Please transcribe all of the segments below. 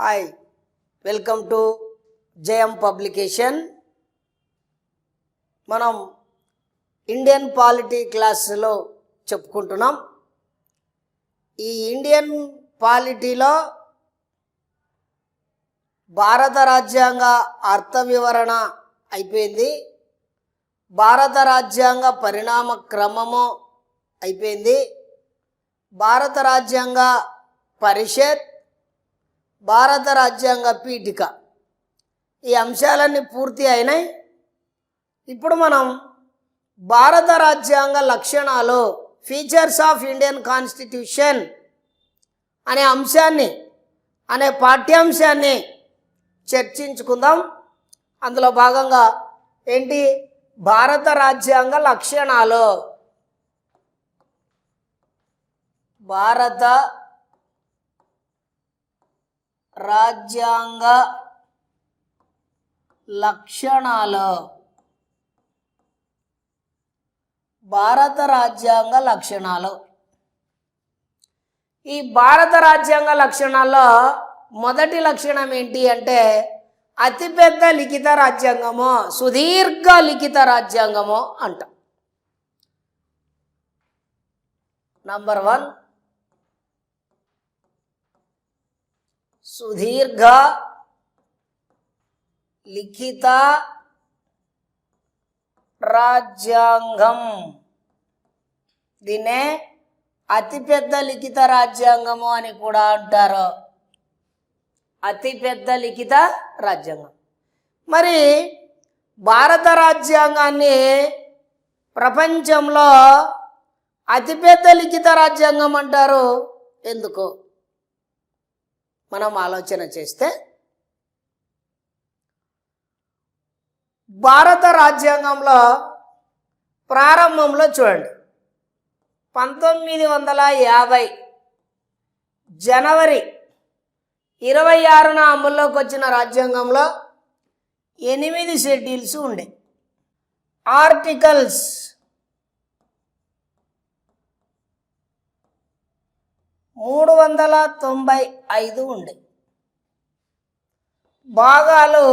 Hi, welcome to JM publication. మనం Indian polity క్లాస్లో చెప్పుకుంటున్నాం. ఈ ఇండియన్ పాలిటీలో భారత రాజ్యాంగ అర్థ వివరణ అయిపోయింది, భారత రాజ్యాంగ పరిణామ క్రమము అయిపోయింది, భారత రాజ్యాంగ పరిషత్, భారత రాజ్యాంగ పీఠిక, ఈ అంశాలన్నీ పూర్తి అయినాయి. ఇప్పుడు మనం భారత రాజ్యాంగ లక్షణాలు, ఫీచర్స్ ఆఫ్ ఇండియన్ కాన్స్టిట్యూషన్ అనే అంశాన్ని, అనే పాఠ్యాంశాన్ని చర్చించుకుందాం. అందులో భాగంగా ఏంటి? భారత రాజ్యాంగ లక్షణాలు. భారత రాజ్యాంగ లక్షణాలు. భారత రాజ్యాంగ లక్షణాలు. ఈ భారత రాజ్యాంగ లక్షణాల్లో మొదటి లక్షణం ఏంటి అంటే అతిపెద్ద లిఖిత రాజ్యాంగము, సుదీర్ఘ లిఖిత రాజ్యాంగము అంటాం. నంబర్ 1, సుదీర్ఘ లిఖిత రాజ్యాంగం. దీన్నే అతిపెద్ద లిఖిత రాజ్యాంగము అని కూడా అంటారు. అతిపెద్ద లిఖిత రాజ్యాంగం. మరి భారత రాజ్యాంగాన్ని ప్రపంచంలో అతిపెద్ద లిఖిత రాజ్యాంగం అంటారు. ఎందుకు మనం ఆలోచన చేస్తే, భారత రాజ్యాంగంలో ప్రారంభంలో చూడండి, 1950 జనవరి 26న అమల్లోకి వచ్చిన రాజ్యాంగంలో 8 షెడ్యూల్స్ ఉండే, ఆర్టికల్స్ 395 ఉండే, భాగాలు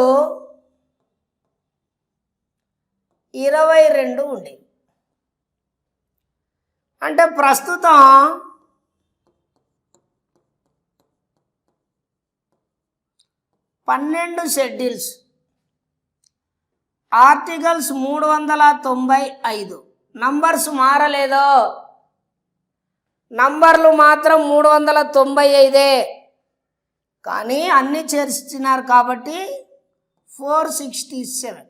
22 ఉండే. అంటే ప్రస్తుతం 12 షెడ్యూల్స్, ఆర్టికల్స్ 395. నంబర్స్ మారలేదో, నంబర్లు మాత్రం 395, కానీ అన్నీ చేర్చినారు కాబట్టి 467.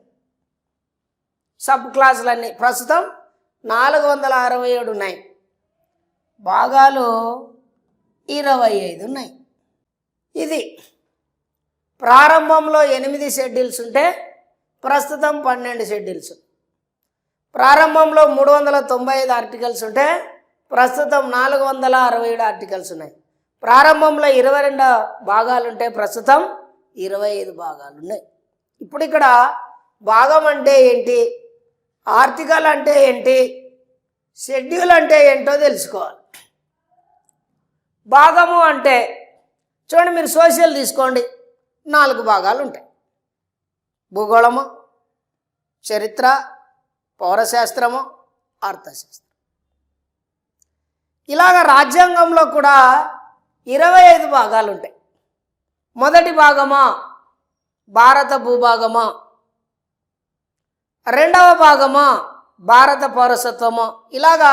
సబ్ క్లాసులన్నీ ప్రస్తుతం 467 ఉన్నాయి, భాగాలు 25 ఉన్నాయి. ఇది ప్రారంభంలో 8 షెడ్యూల్స్ ఉంటే ప్రస్తుతం 12 షెడ్యూల్స్. ప్రారంభంలో 395 ఆర్టికల్స్ ఉంటే ప్రస్తుతం 467 ఆర్టికల్స్ ఉన్నాయి. ప్రారంభంలో 22 భాగాలు ఉంటే ప్రస్తుతం 25 భాగాలు ఉన్నాయి. ఇప్పుడు ఇక్కడ భాగం అంటే ఏంటి, ఆర్టికల్ అంటే ఏంటి, షెడ్యూల్ అంటే ఏంటో తెలుసుకోవాలి. భాగము అంటే చూడండి, మీరు సోషల్ తీసుకోండి, 4 భాగాలు ఉంటాయి: భూగోళము, చరిత్ర, పౌరశాస్త్రము, అర్థశాస్త్రం. ఇలాగ రాజ్యాంగంలో కూడా 25 భాగాలు ఉంటాయి. మొదటి భాగమా భారత భూభాగమా, రెండవ భాగమా భారత పౌరసత్వము, ఇలాగా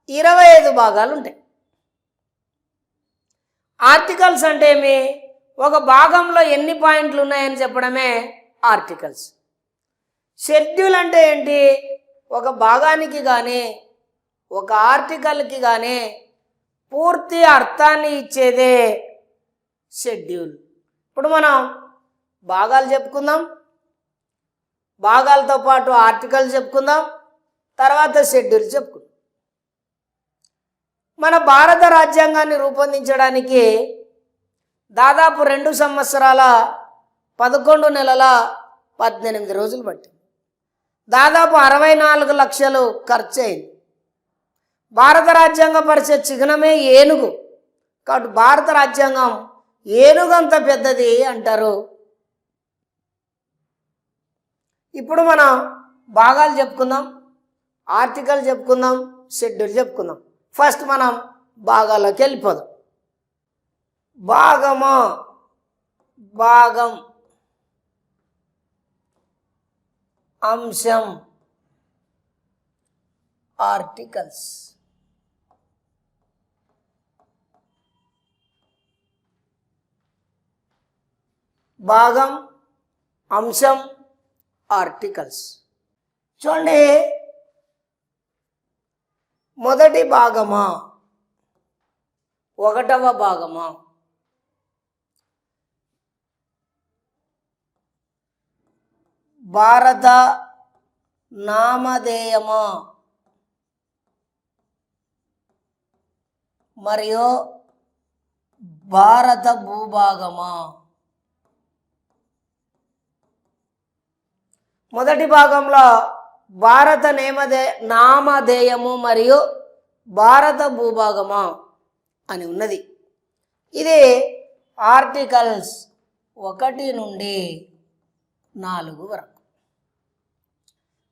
25 భాగాలు ఉంటాయి. ఆర్టికల్స్ అంటే ఏమి? ఒక భాగంలో ఎన్ని పాయింట్లు ఉన్నాయని చెప్పడమే ఆర్టికల్స్. షెడ్యూల్ అంటే ఏంటి? ఒక భాగానికి కానీ ఒక ఆర్టికల్కి కానీ పూర్తి అర్థాన్ని ఇచ్చేదే షెడ్యూల్. ఇప్పుడు మనం భాగాలు చెప్పుకుందాం, భాగాలతో పాటు ఆర్టికల్స్ చెప్పుకుందాం, తర్వాత షెడ్యూల్ చెప్పుకుందాం. మన భారత రాజ్యాంగాన్ని రూపొందించడానికి దాదాపు 2 సంవత్సరాల 11 నెలల 18 రోజులు పట్టింది. దాదాపు 64 లక్షలు ఖర్చు అయింది. భారత రాజ్యాంగ పరిషత్ చిహ్నమే ఏనుగు. కాబట్టి భారత రాజ్యాంగం ఏనుగంత పెద్దది అంటారు. ఇప్పుడు మనం భాగాలు చెప్పుకుందాం, ఆర్టికల్ చెప్పుకుందాం, షెడ్యూల్ చెప్పుకుందాం. ఫస్ట్ మనం భాగాల్లోకి వెళ్ళిపోదాం. భాగము, భాగం, అంశం, ఆర్టికల్స్. భాగం, అంశం, ఆర్టికల్స్. చూడండి, మొదటి భాగమా, ఒకటవ భాగమా, భారత నామధేయమా మరియు భారత భూభాగమా. మొదటి భాగంలో భారత నామధేయము మరియు భారత భూభాగమా అని ఉన్నది. ఇది ఆర్టికల్స్ 1 నుండి 4 వరకు.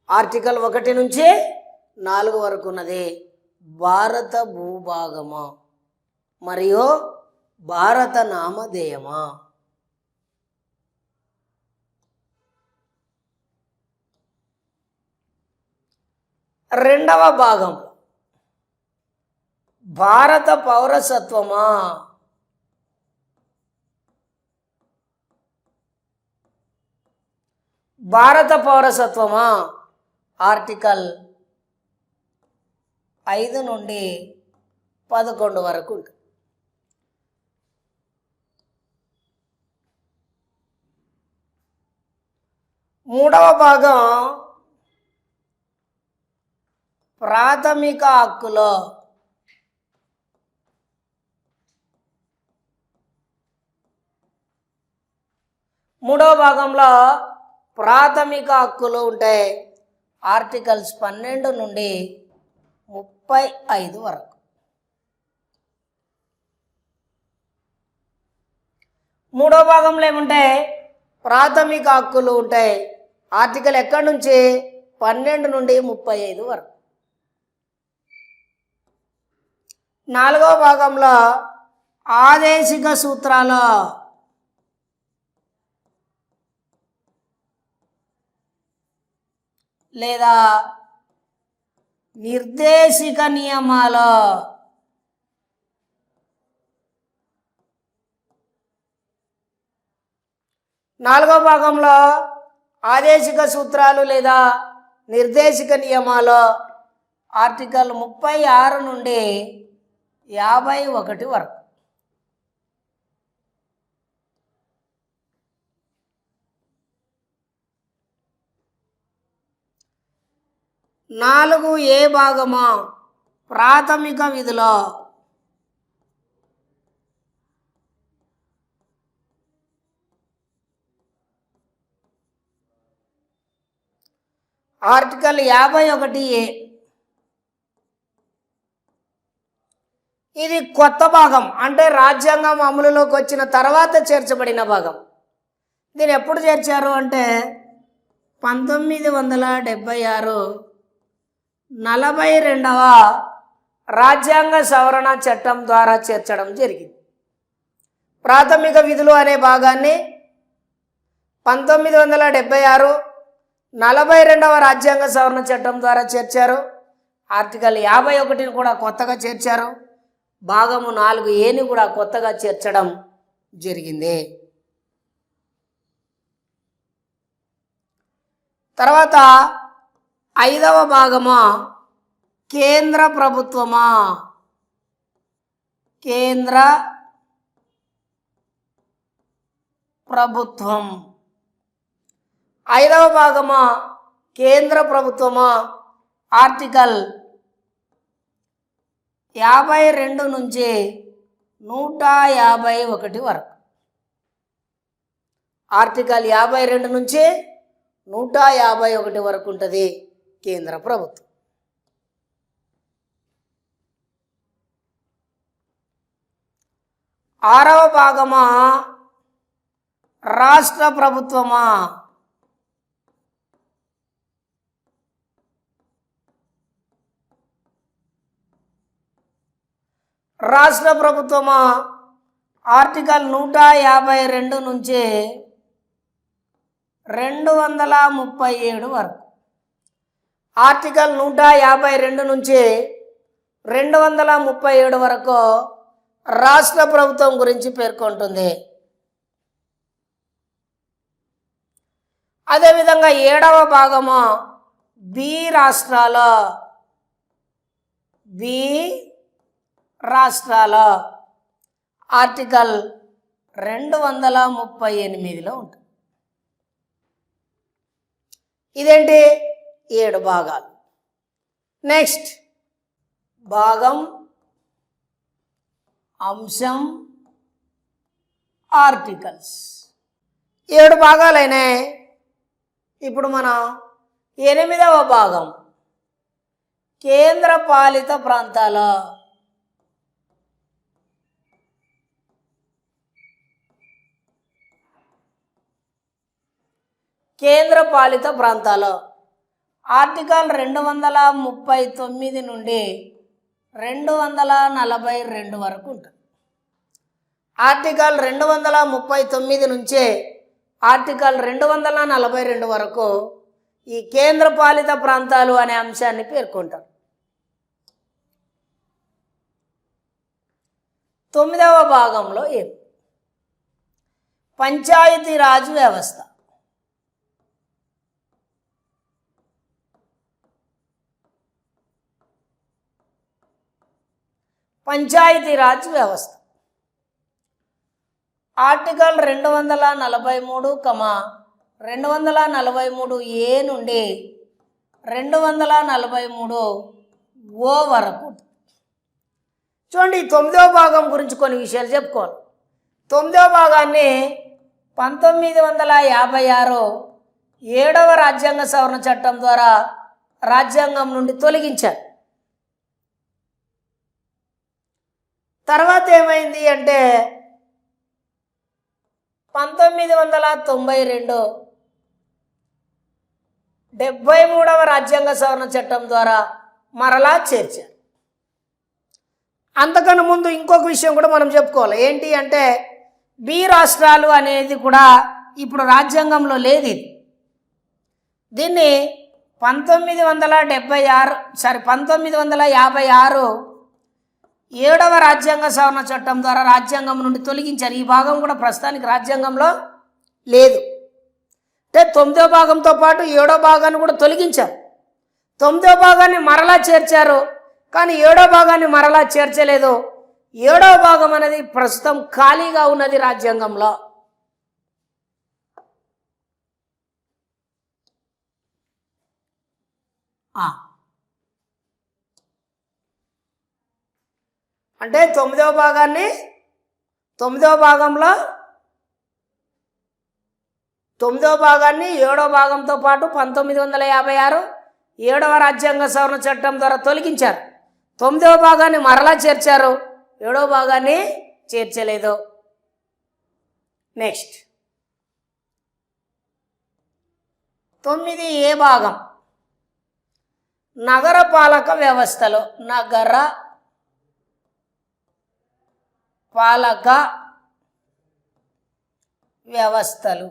ఆర్టికల్ 1 నుంచి 4 వరకు ఉన్నది భారత భూభాగమా మరియు భారత నామధేయమా. రెండవ భాగం భారత పౌరసత్వమా భారత పౌరసత్వమా. ఆర్టికల్ 5 నుండి 11 వరకు ఉంటుంది. మూడవ భాగం ప్రాథమిక హక్కులో మూడవ భాగంలో ప్రాథమిక హక్కులు ఉంటాయి. ఆర్టికల్స్ 12 నుండి 35 వరకు. మూడవ భాగంలో ఏముంటాయి? ప్రాథమిక హక్కులు ఉంటాయి. ఆర్టికల్ ఎక్కడి నుంచి? 12 నుండి 35 వరకు. నాలుగవ భాగంలో ఆదేశిక సూత్రాలు లేదా నిర్దేశిక నియమాలు. నాలుగవ భాగంలో ఆదేశిక సూత్రాలు లేదా నిర్దేశిక నియమాలు ఆర్టికల్ 36 నుండి 51 వరకు. 4A భాగమా ప్రాథమిక విధులు. ఆర్టికల్ 51A ఇది కొత్త భాగం, అంటే రాజ్యాంగం అమలులోకి వచ్చిన తర్వాత చేర్చబడిన భాగం. దీన్ని ఎప్పుడు చేర్చారు అంటే 1976 42వ రాజ్యాంగ సవరణ చట్టం ద్వారా చేర్చడం జరిగింది. ప్రాథమిక విధులు అనే భాగాన్ని 1976 42వ రాజ్యాంగ సవరణ చట్టం ద్వారా చేర్చారు. ఆర్టికల్ 51ని కూడా కొత్తగా చేర్చారు. భాగము 4Aని కూడా కొత్తగా చేర్చడం జరిగింది. తర్వాత 5వ భాగమా కేంద్ర ప్రభుత్వమా. కేంద్ర ప్రభుత్వం. 5వ భాగమా కేంద్ర ప్రభుత్వమా. ఆర్టికల్ 52 నుంచి 151 వరకు. ఆర్టికల్ 52 నుంచి 151 వరకు ఉంటుంది కేంద్ర ప్రభుత్వం. ఆరవ భాగమా రాష్ట్ర ప్రభుత్వమా? రాష్ట్ర ప్రభుత్వమా? ఆర్టికల్ 152 నుంచి 237 వరకు. ఆర్టికల్ 152 నుంచి 237 వరకు రాష్ట్ర ప్రభుత్వం గురించి పేర్కొంటుంది. అదేవిధంగా 7వ భాగము బి రాష్ట్రాలు. బి రాష్ట్రాలు ఆర్టికల్ 238లో ఉంటుంది. ఇదేంటి 7 భాగాలు. నెక్స్ట్ భాగం, అంశం, ఆర్టికల్స్ 7 భాగాలైనాయి. ఇప్పుడు మనం 8వ భాగం కేంద్ర పాలిత ప్రాంతాలు. కేంద్ర పాలిత ప్రాంతాలు ఆర్టికల్ 239 నుండి 242 వరకు ఉంటుంది. ఆర్టికల్ 239 నుంచే ఆర్టికల్ 242 వరకు ఈ కేంద్ర పాలిత ప్రాంతాలు అనే అంశాన్ని పేర్కొంటారు. 9వ భాగంలో పంచాయతీరాజ్ వ్యవస్థ. పంచాయతీరాజ్ వ్యవస్థ ఆర్టికల్ 243, 243A నుండి 243O వరకు. చూడండి, 9వ భాగం గురించి కొన్ని విషయాలు చెప్పుకోవాలి. 9వ భాగాన్ని 1956 7వ రాజ్యాంగ సవరణ చట్టం ద్వారా రాజ్యాంగం నుండి తొలగించారు. తర్వాత ఏమైంది అంటే 1992 73వ రాజ్యాంగ సవరణ చట్టం ద్వారా మరలా చేర్చారు. అంతకన్నా ముందు ఇంకొక విషయం కూడా మనం చెప్పుకోవాలి. ఏంటి అంటే బి రాష్ట్రాలు అనేది కూడా ఇప్పుడు రాజ్యాంగంలో లేదు. దీన్ని 1956 7వ రాజ్యాంగ సవరణ చట్టం ద్వారా రాజ్యాంగం నుండి తొలగించారు. ఈ భాగం కూడా ప్రస్తుతానికి రాజ్యాంగంలో లేదు. అంటే 9వ భాగంతో పాటు 7వ భాగాన్ని కూడా తొలగించారు. 9వ భాగాన్ని మరలా చేర్చారు, కానీ 7వ భాగాన్ని మరలా చేర్చలేదు. 7వ భాగం అనేది ప్రస్తుతం ఖాళీగా ఉన్నది రాజ్యాంగంలో. అంటే 9వ భాగంలో 9వ భాగాన్ని 7వ భాగంతో పాటు 1956 7వ రాజ్యాంగ సవరణ చట్టం ద్వారా తొలగించారు. 9వ భాగాన్ని మరలా చేర్చారు, 7వ భాగాన్ని చేర్చలేదు. నెక్స్ట్ 9A భాగం నగరపాలక వ్యవస్థలు. నగర పాలక వ్యవస్థలు.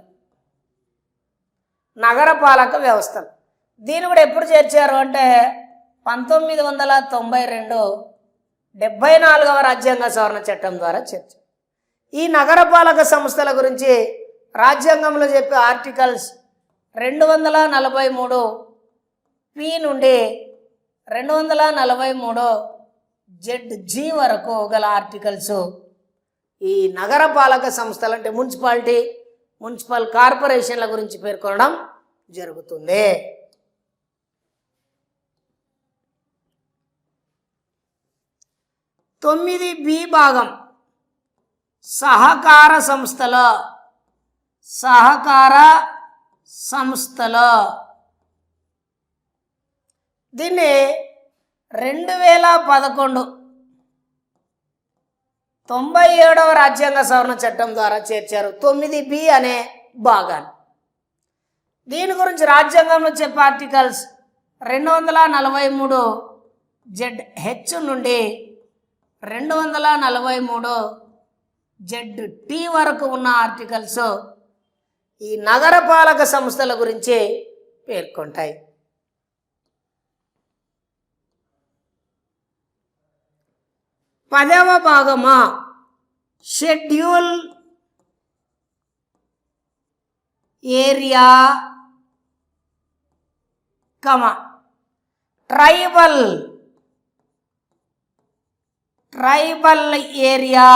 నగరపాలక వ్యవస్థలు దీన్ని కూడా ఎప్పుడు చేర్చారు అంటే 1992 74వ రాజ్యాంగ సవరణ చట్టం ద్వారా చేర్చారు. ఈ నగరపాలక సంస్థల గురించి రాజ్యాంగంలో చెప్పే ఆర్టికల్స్ 243P నుండి 243ZG వరకు గల ఆర్టికల్స్ ఈ నగరపాలక సంస్థలు అంటే మున్సిపాలిటీ, మున్సిపల్ కార్పొరేషన్ల గురించి పేర్కొనడం జరుగుతుంది. తొమ్మిది బి భాగం సహకార సంస్థలు. సహకార సంస్థలు దీన్ని 2011 97వ రాజ్యాంగ సవరణ చట్టం ద్వారా చేర్చారు 9B అనే భాగాన్ని. దీని గురించి రాజ్యాంగంలో చెప్పే ఆర్టికల్స్ 243 ZH నుండి 243 ZT వరకు ఉన్న ఆర్టికల్స్ ఈ నగరపాలక సంస్థల గురించి పేర్కొంటాయి. పదవ భాగమా షెడ్యూల్ ఏరియా ట్రైబల్ ఏరియా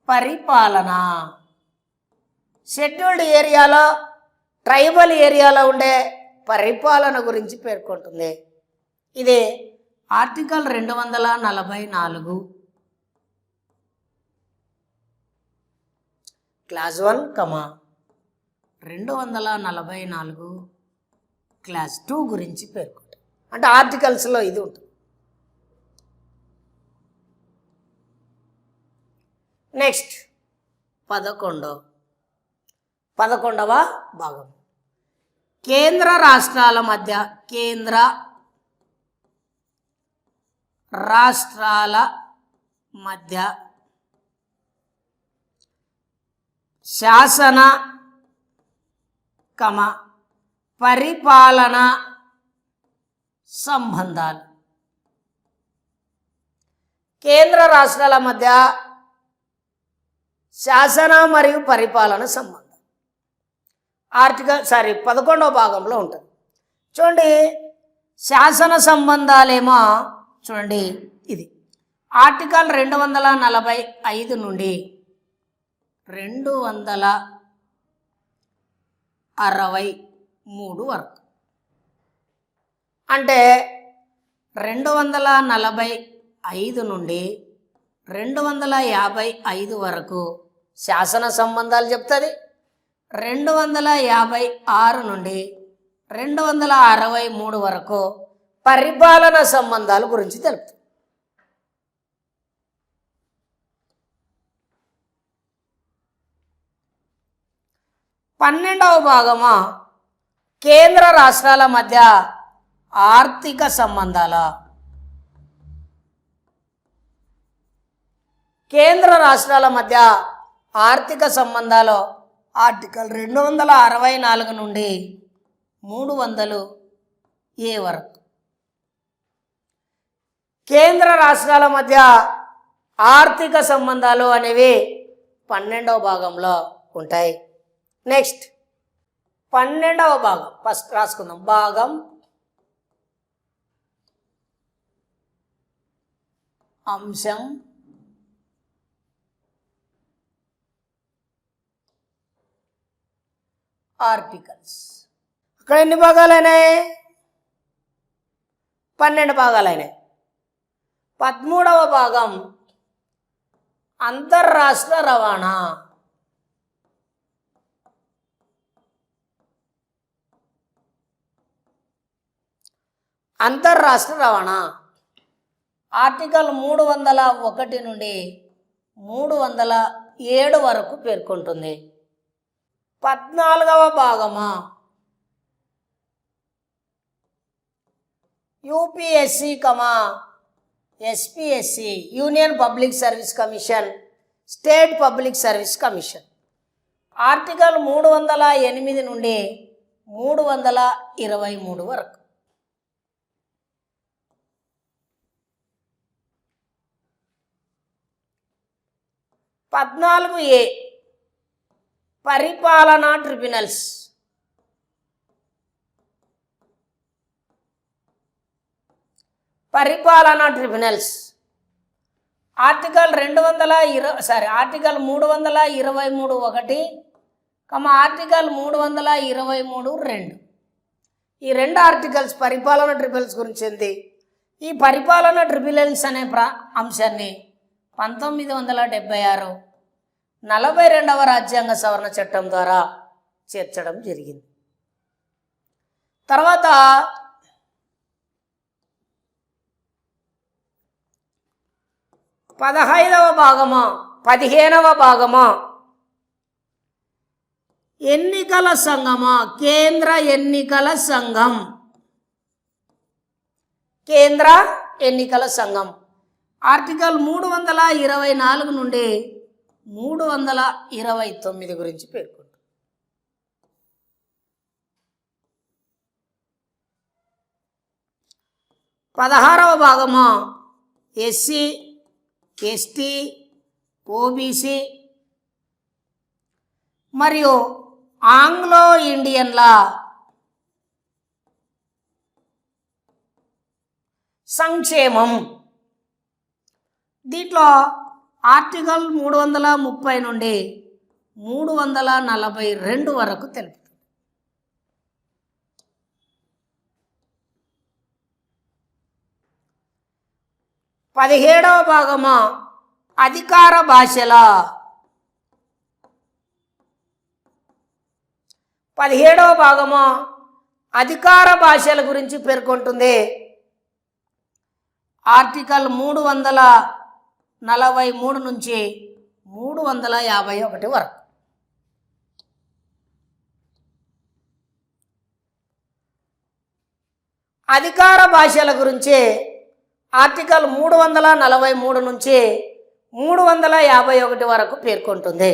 పరిపాలన. షెడ్యూల్డ్ ఏరియాలో ట్రైబల్ ఏరియాలో ఉండే పరిపాలన గురించి పేర్కొంటుంది. ఇది ఆర్టికల్ 244 క్లాస్ 1, 244 క్లాస్ 2 గురించి పేర్కొంటుంది. అంటే ఆర్టికల్స్లో ఇది ఉంటుంది. నెక్స్ట్ 11వ భాగం కేంద్ర రాష్ట్రాల మధ్య శాసన పరిపాలన సంబంధాలు. కేంద్ర రాష్ట్రాల మధ్య శాసన మరియు పరిపాలన సంబంధం 11వ భాగంలో ఉంటుంది. చూడండి, శాసన సంబంధాలేమో చూడండి, ఇది ఆర్టికల్ 245 నుండి 263 వరకు. అంటే 245 నుండి 255 వరకు శాసన సంబంధాలు చెప్తుంది. 256 నుండి 263 వరకు పరిపాలన సంబంధాల గురించి తెలుపుతుంది. పన్నెండవ భాగమా కేంద్ర రాష్ట్రాల మధ్య ఆర్థిక సంబంధాల. కేంద్ర రాష్ట్రాల మధ్య ఆర్థిక సంబంధాలు ఆర్టికల్ 264 నుండి 300A వరకు. కేంద్ర రాష్ట్రాల మధ్య ఆర్థిక సంబంధాలు అనేవి 12వ భాగంలో ఉంటాయి. నెక్స్ట్ 12వ భాగం ఫస్ట్ రాసుకుందాం. భాగం అంశం ఆర్టికల్స్. అక్కడ ఎన్ని భాగాలైనాయి? 12 భాగాలైనాయి. 13వ భాగం అంతర్రాష్ట్ర రవాణా. అంతర్రాష్ట్ర రవాణా ఆర్టికల్ 301 నుండి 307 వరకు పేర్కొంటుంది. 14వ భాగమా UPSC SPSC union public service commission, state public service commission. Article 308 నుండి 323 వరకు. 14A పరిపాలనా ట్రిబ్యునల్స్. పరిపాలనా ట్రిబ్యునల్స్ ఆర్టికల్ 323(1) ఆర్టికల్ 323(2). ఈ 2 ఆర్టికల్స్ పరిపాలనా ట్రిబ్యునల్స్ గురించి ఉంది. ఈ పరిపాలనా ట్రిబ్యునల్స్ అనే అంశాన్ని 1976 42వ రాజ్యాంగ సవరణ చట్టం ద్వారా చేర్చడం జరిగింది. తర్వాత 15 15వ భాగమా 15వ భాగమా ఎన్నికల సంఘమా కేంద్ర ఎన్నికల సంఘం. కేంద్ర ఎన్నికల సంఘం ఆర్టికల్ 324 నుండి 329 గురించి పేర్కొంది. 16వ భాగము ఎస్సీ ఎస్టీ ఓబీసీ మరియు ఆంగ్లో ఇండియన్ల సంక్షేమం. దీంట్లో ఆర్టికల్ 330 నుండి 342 వరకు తెలుపుతుంది. 17వ భాగము అధికార భాషల 17వ భాగము అధికార భాషల గురించి పేర్కొంటుంది. ఆర్టికల్ 343 నుంచి 351 వరకు. అధికార భాషల గురించి ఆర్టికల్ 343 నుంచి 351 వరకు పేర్కొంటుంది.